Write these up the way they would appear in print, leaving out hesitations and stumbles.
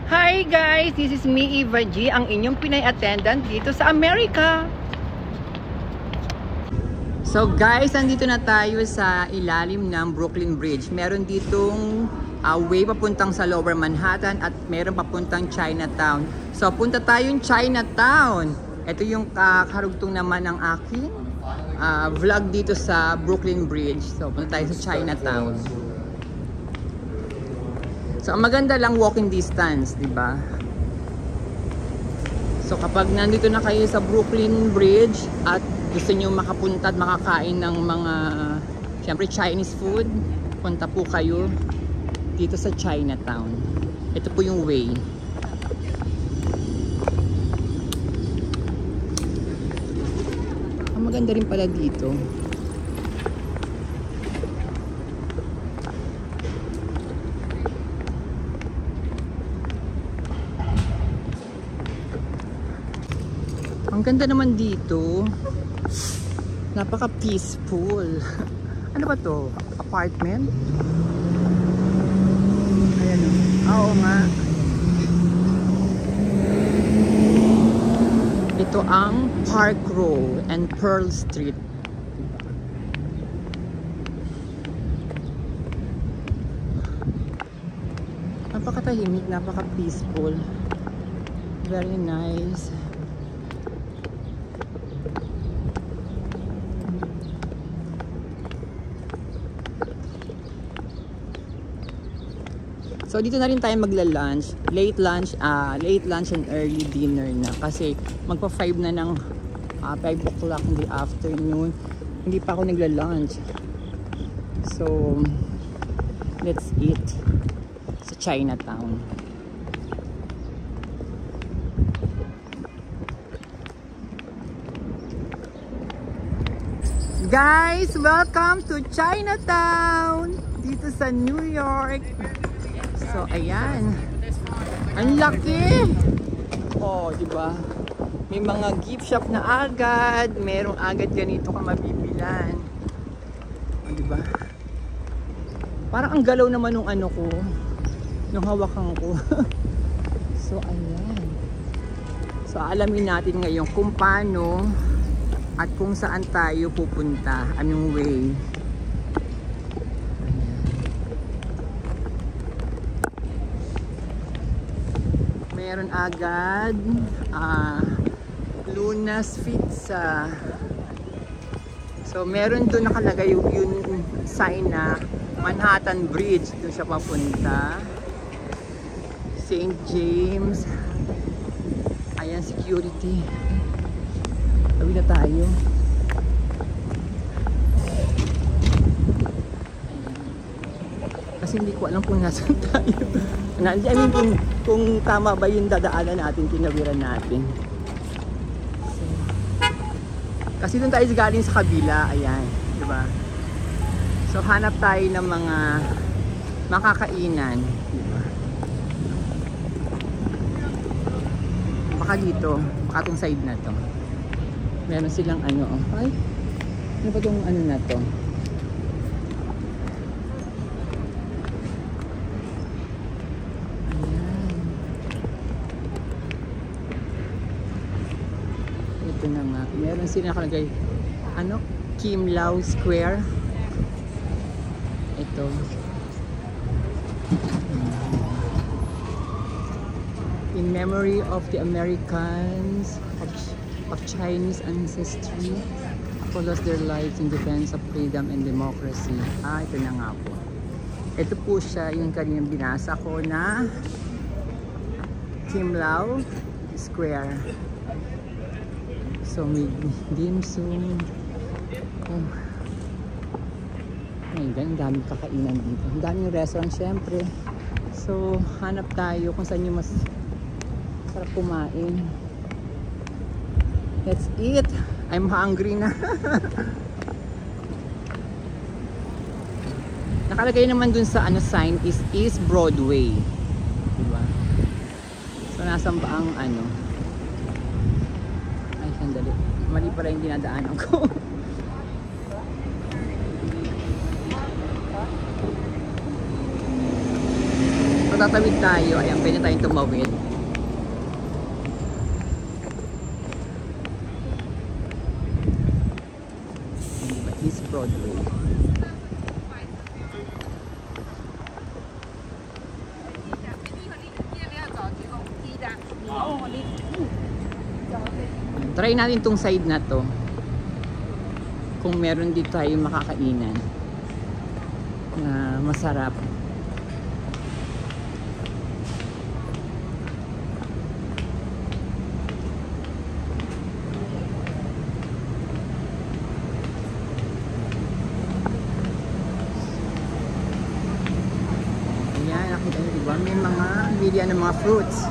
Hi guys, this is me, Eva G, ang inyong Pinay attendant dito sa Amerika. So guys, nandito na tayo sa ilalim ng Brooklyn Bridge. Meron ditong way papuntang sa Lower Manhattan at meron papuntang Chinatown. So punta tayong Chinatown. Ito yung karugtong naman ng aking vlog dito sa Brooklyn Bridge. So punta tayo sa Chinatown. So, ang maganda lang walking distance, di ba? So, kapag nandito na kayo sa Brooklyn Bridge at gusto niyo makapunta at makakain ng mga, syempre, Chinese food, punta po kayo dito sa Chinatown. Ito po yung way. Ang maganda rin pala dito. Ang ganda naman dito. Napaka-peaceful. Ano ba to? Apartment? Ayan o. Oo nga. Ito ang Park Row and Pearl Street. Napakatahimik, napaka-peaceful. Very nice. So dito na rin tayo magla-lunch, late lunch and early dinner na kasi magpa 5 na ng 5 o'clock in the afternoon. Hindi pa ako nagla-lunch. So let's eat sa Chinatown. Guys, welcome to Chinatown dito sa New York. So, ayan. Ang laki! Oh, di ba? May mga gift shop na agad. Merong agad ganito ka mabibilan. Oh, di ba? Parang ang galaw naman nung ano ko. Nung hawakan ko. So, ayan. So, alamin natin ngayon kung paano at kung saan tayo pupunta. Anong way. Meron agad Luna's Pizza. So meron doon nakalagay yung sign na Manhattan Bridge, doon siya papunta. St. James. Ayan, security. Tawi na tayo. Kasi hindi ko alam kung nasan tayo. I mean, kung tama ba yung dadaanan natin, tinawiran natin. So, kasi doon tayo galing sa kabila, ayan, di ba? So hanap tayo ng mga makakainan, di ba? Baka dito, baka itong side na to. Meron silang ano, ay, ano ba itong ano na to? Meron sila nakalagay ano? Kim Lau Square. Ito. In memory of the Americans of Chinese ancestry who lost their lives in defense of freedom and democracy. Ito na nga po. Ito po siya yung kaninang binasa ko na Kim Lau Square. So may dim sum. Oh. Ay, ang daming kakainan dito. Ang daming restaurant syempre. So hanap tayo kung saan yung mas sarap kumain. Let's eat. I'm hungry na. Nakalagay naman dun sa ano sign is East Broadway. Diba? So nasan ba ang ano? Sandali. Mali pala yung dinadaanan ko. tatawid tayo. Ayan, pwede tayong tumawid. East Broadway. Try natin tong side na to. Kung meron dito tayong makakainan na masarap. Ayan, nakita nyo diba? May mga bilihan ng mga fruits.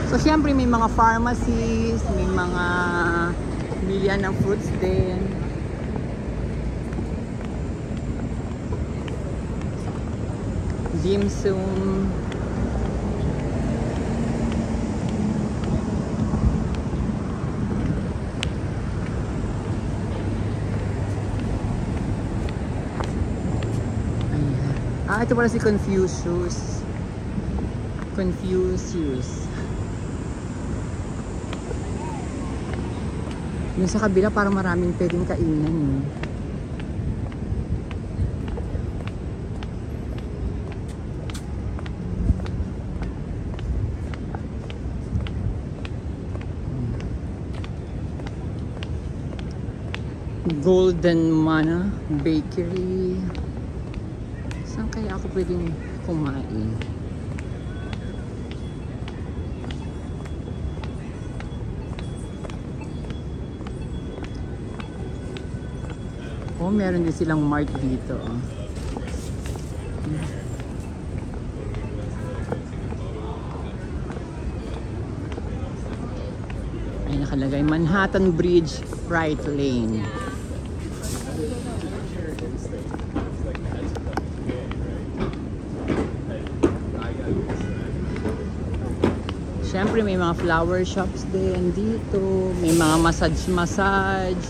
So, syempre may mga pharmacies, may mga bilihan ng fruits din. Dim sum. Ayan. Ito pala si Confucius. Confucius. Yung sa kabila parang maraming pwedeng kainan. Golden Manna Bakery. Saan kaya ako pwedeng kumain? Oh, meron din silang mart dito. Oh. Ay, nakalagay Manhattan Bridge, right lane. Siyempre may mga flower shops din dito. May mga massage.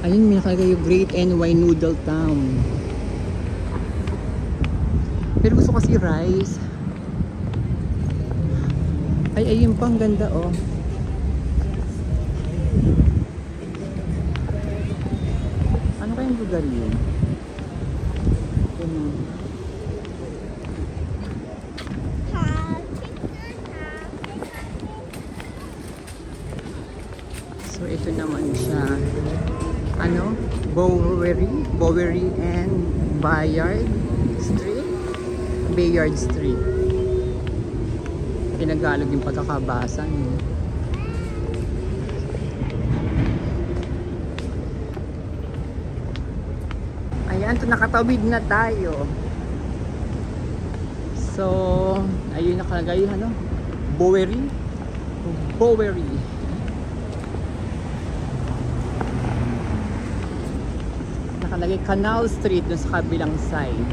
Ayun, may nakalagay yung Great NY Noodle Town. Pero gusto kasi rice. Ay, ayun pa, ang ganda oh. Ano kayang lugar yun? So, ito naman siya. Ano? Bowery and Bayard Street. Tinagalog yung pagkakabasa niyo. Ayan, to nakatawid na tayo. So, ayun nakalagay ano? Bowery. Nakalagay Canal Street dun sa kabilang side.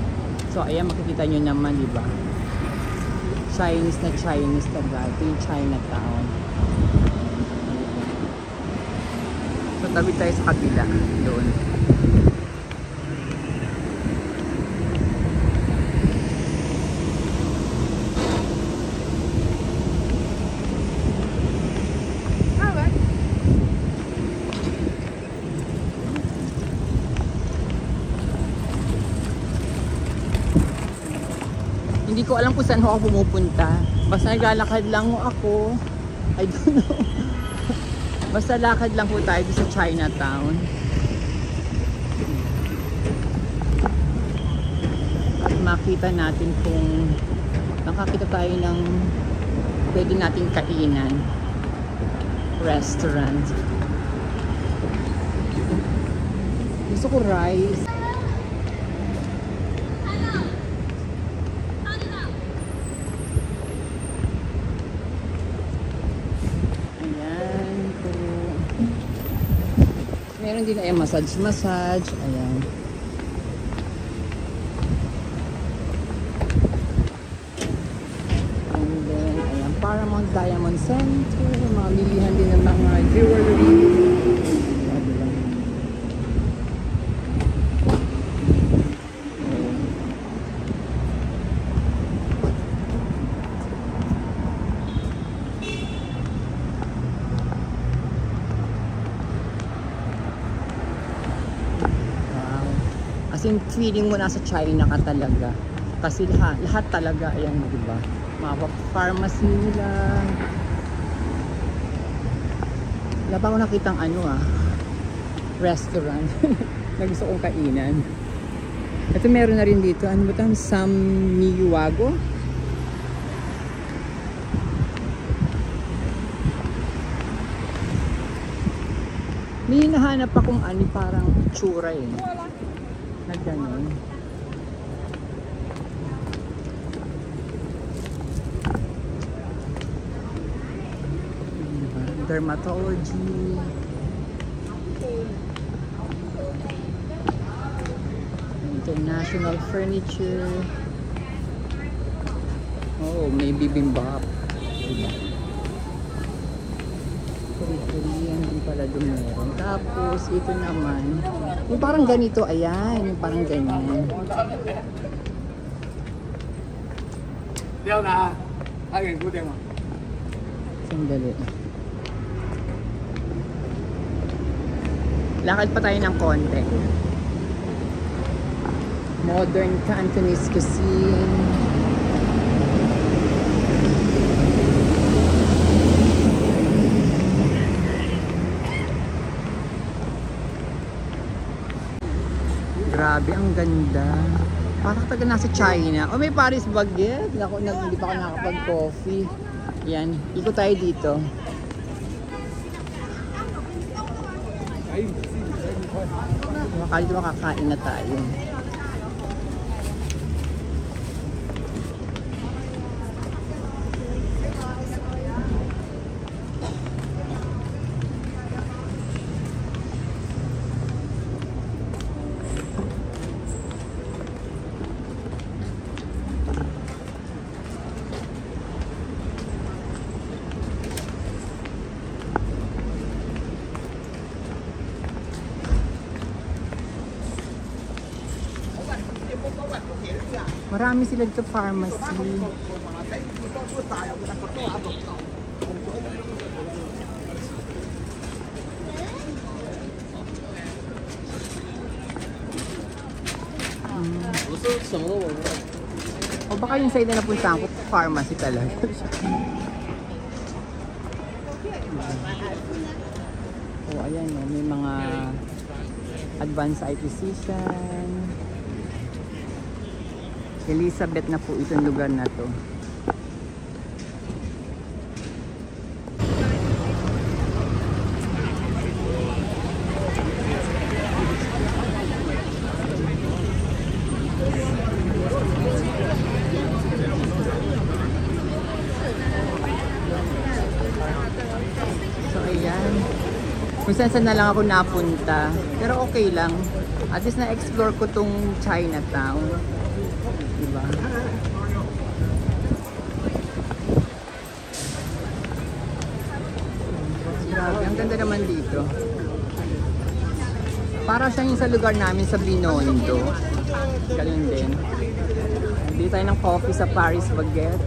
So ayan, makikita nyo naman, diba? Chinese talaga. Ito yung Chinatown. So tabi tayo sa kabila doon. Hindi ko alam kung saan ako pumupunta. Basta naglalakad lang ako. I don't know. Basta lakad lang po tayo sa Chinatown. At makita natin kung nakakita tayo ng pwede nating kainan. Restaurant. Gusto ko rice. Meron din ay massage. Ayan. And then, ayan, Paramount Diamond Center. Mga bilihan din ng mga jewelry. As in, feeling mo nasa China ka talaga. Kasi lahat talaga, ayan, di ba? Mga pharmacy nila. Wala pa ako nakitang restaurant na gusto kong kainan. Ito meron na rin dito. Ano ba ito? Sammiwago? May hinahanap akong parang tsura na gano'n. Dermatology. International furniture. Oh, may bibimbap. Korean din pala doon meron. Tapos, ito naman. Yung parang ganito, ayan. Yung parang ganyan. Sandali. Lakad pa tayo ng konti. Modern Cantonese cuisine. Grabe, ang ganda. Parang taga nasa China. Oh, may Paris Baguette. Hindi pa ako nakapag-coffee. Yan. Ikot tayo dito. Baka dito makakain na tayo. Marami sila dito pharmacy. O baka yung side na napuntahan ko, pharmacy talaga. O ayan, may mga advanced eye physician. Elizabeth na po itong lugar na to. So ayan. Kung saan na lang ako napunta. Pero okay lang. At least na-explore ko tong Chinatown. Diba? Grabe, ang ganda naman dito. Para siyang yung sa lugar namin sa Binondo. Ganun din. Hindi tayo ng coffee sa Paris Baguette.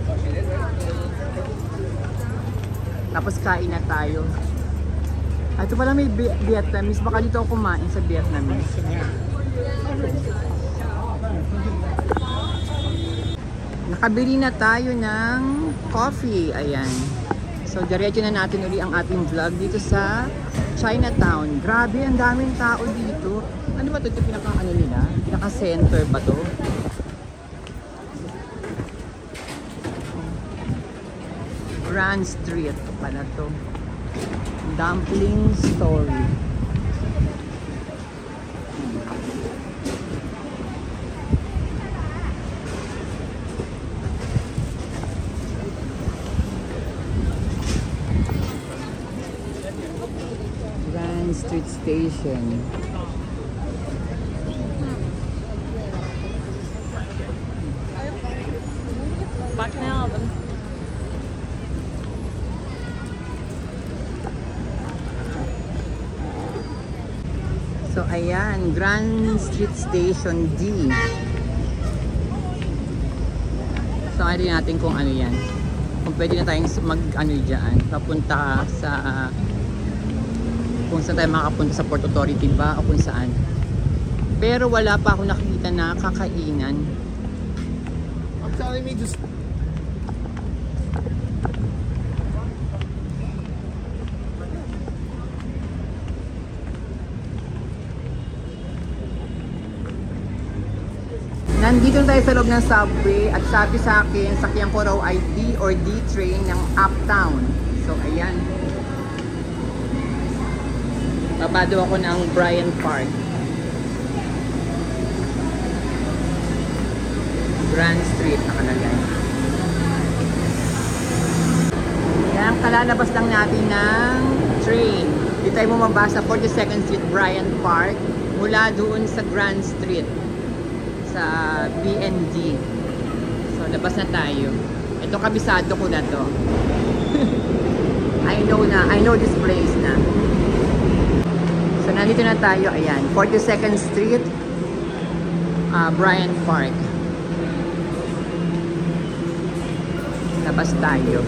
Tapos kain na tayo. At ito pala may Vietnamese. Baka dito ako kumain sa Vietnamese. Nakabili na tayo ng coffee. Ayan. So, diretso na natin uli ang ating vlog dito sa Chinatown. Grabe, ang daming tao dito. Ano ba ito? Ito pinaka-ano nila? Pinaka-center ba to? Grand Street pala to. Dumpling Story. Street Station. So ayan, Grand Street Station D. So ano natin kung ano yan. Kung pwede na tayong mag-ano dyan, papunta sa kung saan tayo makapunta sa Port Authority ba o kung saan. Pero wala pa ako nakikita na kakainan. I'm telling me just Nandito na tayo sa loob ng subway at sabi sa akin, sakyan ko raw ay D or D train ng Uptown. So ayan. Babado ako ng Bryant Park. Grand Street nakalagay. Yan, kalalabas lang natin ng train. Dito tayo bumaba sa 42nd Street, Bryant Park. Mula doon sa Grand Street. Sa BND. So, labas na tayo. Ito, kabisado ko na to. I know this place na. So, nandito na tayo. Ayan, 42nd Street, Bryant Park. Labas tayo.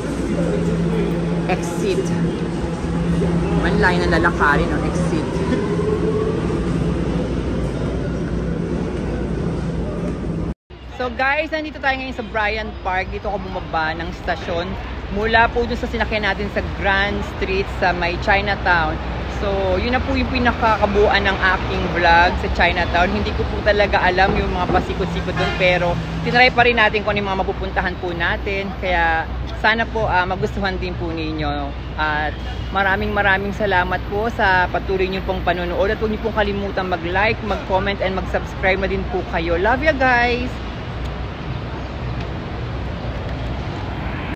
Exit. Manlay na lalakarin ang exit. So guys, nandito tayo ngayon sa Bryant Park. Dito ako bumaba ng stasyon. Mula po dun sa sinakyan natin sa Grand Street sa may Chinatown. So, yun na po yung pinakakabuuan ng aking vlog sa Chinatown. Hindi ko po talaga alam yung mga pasikot-sikot dun. Pero, tinry pa rin natin kung ano yung mga mapupuntahan po natin. Kaya, sana po magustuhan din po ninyo. At maraming salamat po sa patuloy nyo pong panonood. At huwag nyo pong kalimutan mag-like, mag-comment, and mag-subscribe na din po kayo. Love you guys!